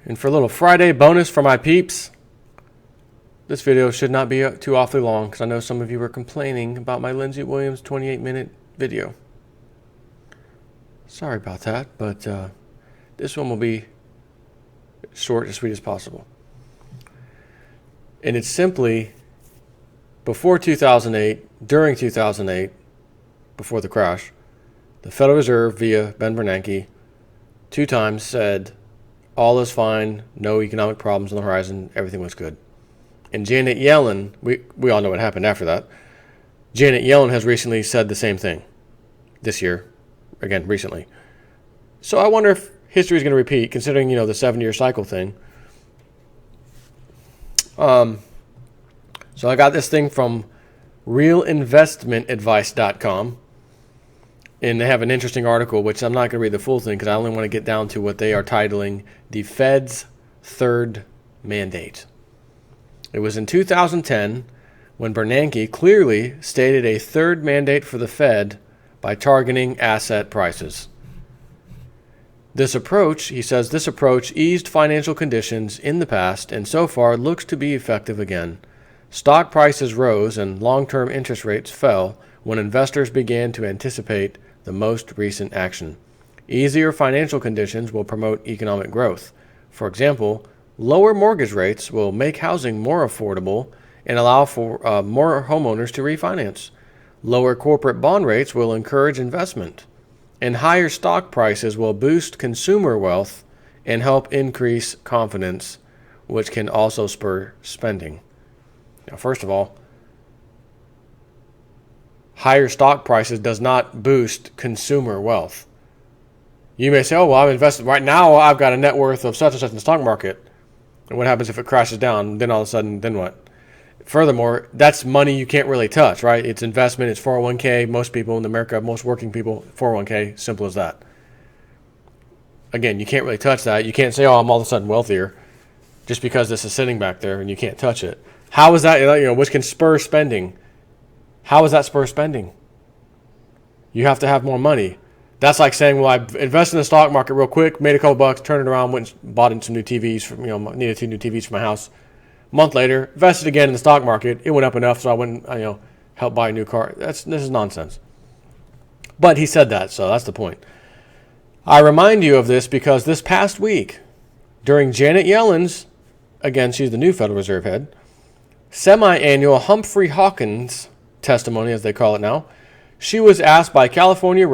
And for a little Friday bonus for my peeps, this video should not be too awfully long because I know some of you were complaining about my Lindsey Williams 28-minute video. Sorry about that, but this one will be short and sweet as possible. And it's simply before 2008, during 2008, before the crash, the Federal Reserve via Ben Bernanke 2 times said all is fine, no economic problems on the horizon, everything was good. And Janet Yellen, we all know what happened after that. Janet Yellen has recently said the same thing this year, again, recently. So I wonder if history is going to repeat, considering, the 7-year cycle thing. So I got this thing from realinvestmentadvice.com. And they have an interesting article, which I'm not going to read the full thing because I only want to get down to what they are titling the Fed's Third Mandate. It was in 2010 when Bernanke clearly stated a third mandate for the Fed by targeting asset prices. This approach, he says, this approach eased financial conditions in the past and so far looks to be effective again. Stock prices rose and long-term interest rates fell when investors began to anticipate the most recent action. Easier financial conditions will promote economic growth. For example, lower mortgage rates will make housing more affordable and allow for more homeowners to refinance. Lower corporate bond rates will encourage investment. And higher stock prices will boost consumer wealth and help increase confidence, which can also spur spending. Now, first of all, higher stock prices does not boost consumer wealth. You may say, oh, well, I'm invested right now. I've got a net worth of such and such in the stock market. And what happens if it crashes down? Then all of a sudden, then what? Furthermore, that's money you can't really touch, right? It's investment. It's 401k. Most people in America, most working people, 401k, simple as that. Again, you can't really touch that. You can't say, oh, I'm all of a sudden wealthier just because this is sitting back there and you can't touch it. How is that, which can spur spending? How is that spur spending? You have to have more money. That's like saying, well, I invested in the stock market real quick, made a couple bucks, turned it around, went and bought in some new TVs, needed 2 new TVs for my house. A month later, invested again in the stock market. It went up enough so I went and, helped buy a new car. This is nonsense. But he said that, so that's the point. I remind you of this because this past week, during Janet Yellen's, again, she's the new Federal Reserve head, semi-annual Humphrey Hawkins testimony, as they call it now, she was asked by California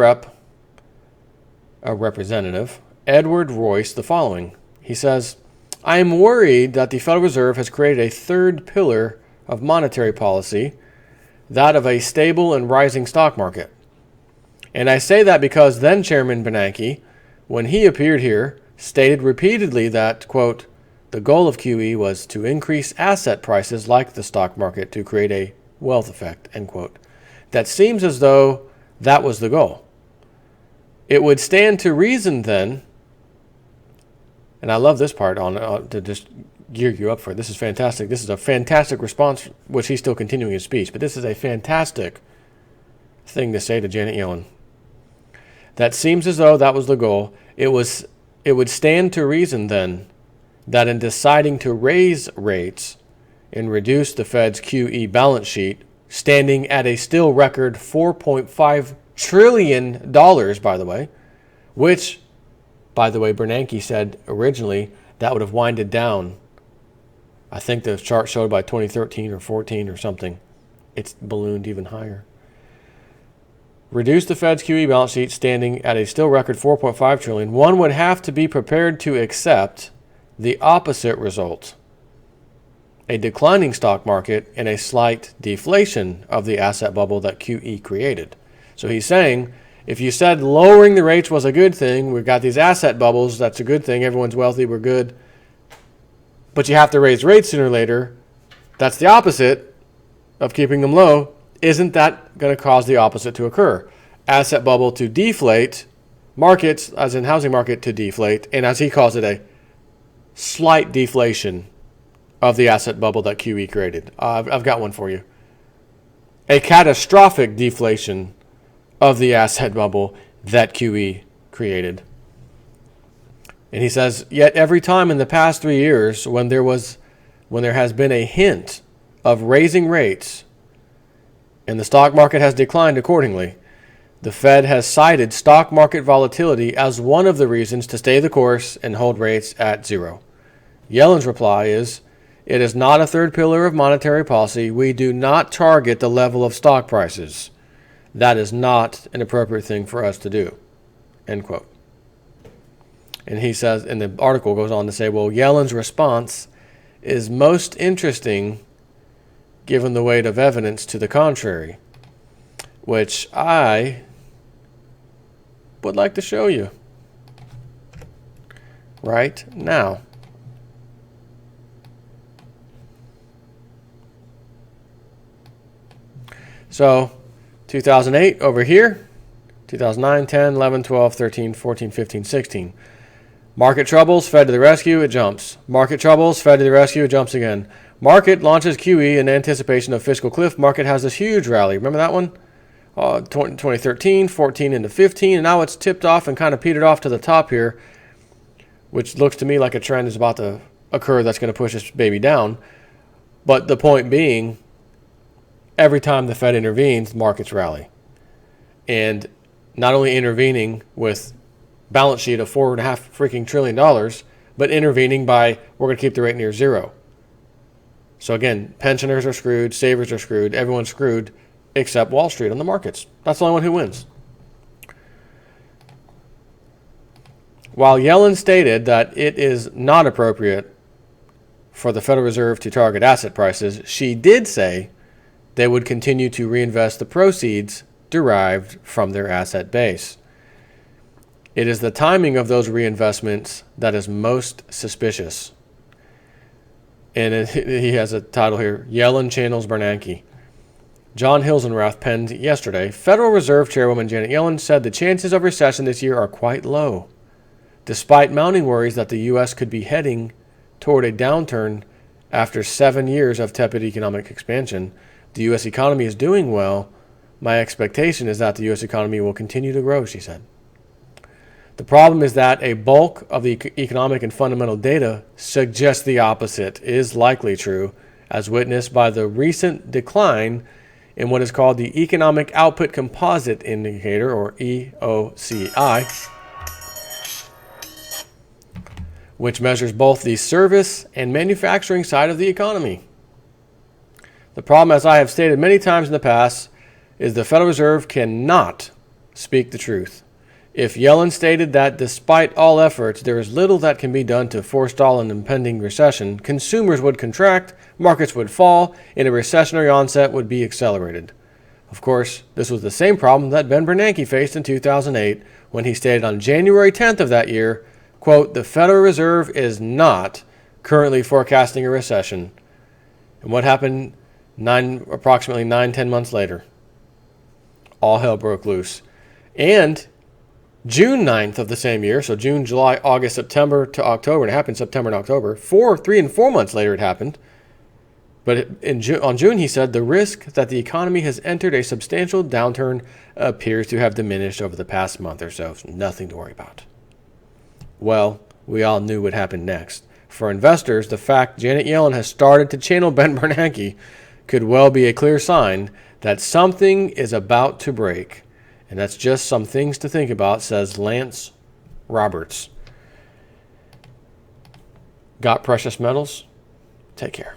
Representative Edward Royce the following. He says, I am worried that the Federal Reserve has created a third pillar of monetary policy, that of a stable and rising stock market. And I say that because then Chairman Bernanke, when he appeared here, stated repeatedly that, quote, the goal of QE was to increase asset prices like the stock market to create a wealth effect, end quote. That seems as though that was the goal. It would stand to reason then, and I love this part to just gear you up for it. This is fantastic. This is a fantastic response, which he's still continuing his speech, but this is a fantastic thing to say to Janet Yellen. That seems as though that was the goal. It would stand to reason then that in deciding to raise rates and reduce the Fed's QE balance sheet, standing at a still record $4.5 trillion, by the way, which, by the way, Bernanke said originally that would have winded down. I think the chart showed by 2013 or 14 or something. It's ballooned even higher. Reduce the Fed's QE balance sheet standing at a still record $4.5 trillion. One would have to be prepared to accept the opposite result. A declining stock market and a slight deflation of the asset bubble that QE created. So he's saying, if you said lowering the rates was a good thing, we've got these asset bubbles, that's a good thing, everyone's wealthy, we're good, but you have to raise rates sooner or later, that's the opposite of keeping them low. Isn't that going to cause the opposite to occur? Asset bubble to deflate, markets, as in housing market, to deflate, and as he calls it, a slight deflation of the asset bubble that QE created. I've got one for you. A catastrophic deflation of the asset bubble that QE created. And he says, yet every time in the past 3 years when there has been a hint of raising rates and the stock market has declined accordingly, the Fed has cited stock market volatility as one of the reasons to stay the course and hold rates at zero. Yellen's reply is, it is not a third pillar of monetary policy. We do not target the level of stock prices. That is not an appropriate thing for us to do. End quote. And he says, and the article goes on to say, well, Yellen's response is most interesting given the weight of evidence to the contrary, which I would like to show you right now. So 2008 over here, 2009, 10, 11, 12, 13, 14, 15, 16. Market troubles, Fed to the rescue, it jumps. Market troubles, Fed to the rescue, it jumps again. Market launches QE in anticipation of fiscal cliff. Market has this huge rally. Remember that one? 2013, 14 into 15, and now it's tipped off and kind of petered off to the top here, which looks to me like a trend is about to occur that's going to push this baby down. But the point being, every time the Fed intervenes, markets rally. And not only intervening with balance sheet of $4.5 freaking trillion, but intervening by, we're going to keep the rate near zero. So again, pensioners are screwed, savers are screwed, everyone's screwed except Wall Street on the markets. That's the only one who wins. While Yellen stated that it is not appropriate for the Federal Reserve to target asset prices, she did say they would continue to reinvest the proceeds derived from their asset base. It is the timing of those reinvestments that is most suspicious. And he has a title here, Yellen channels Bernanke. John Hilsenrath penned yesterday, Federal Reserve Chairwoman Janet Yellen said the chances of recession this year are quite low, despite mounting worries that the U.S. could be heading toward a downturn after 7 years of tepid economic expansion. The U.S. economy is doing well. My expectation is that the U.S. economy will continue to grow, she said. The problem is that a bulk of the economic and fundamental data suggests the opposite is likely true, as witnessed by the recent decline in what is called the Economic Output Composite Indicator, or EOCI, which measures both the service and manufacturing side of the economy. The problem, as I have stated many times in the past, is the Federal Reserve cannot speak the truth. If Yellen stated that despite all efforts, there is little that can be done to forestall an impending recession, consumers would contract, markets would fall, and a recessionary onset would be accelerated. Of course, this was the same problem that Ben Bernanke faced in 2008 when he stated on January 10th of that year, quote, the Federal Reserve is not currently forecasting a recession. And what happened approximately 9-10 months later? All hell broke loose. And June 9th of the same year, so June, July, August, September to October, and it happened September and October. 3 and 4 months later it happened. But on June, he said, the risk that the economy has entered a substantial downturn appears to have diminished over the past month or so. Nothing to worry about. Well, we all knew what happened next. For investors, the fact Janet Yellen has started to channel Ben Bernanke could well be a clear sign that something is about to break. And that's just some things to think about, says Lance Roberts. Got precious metals? Take care.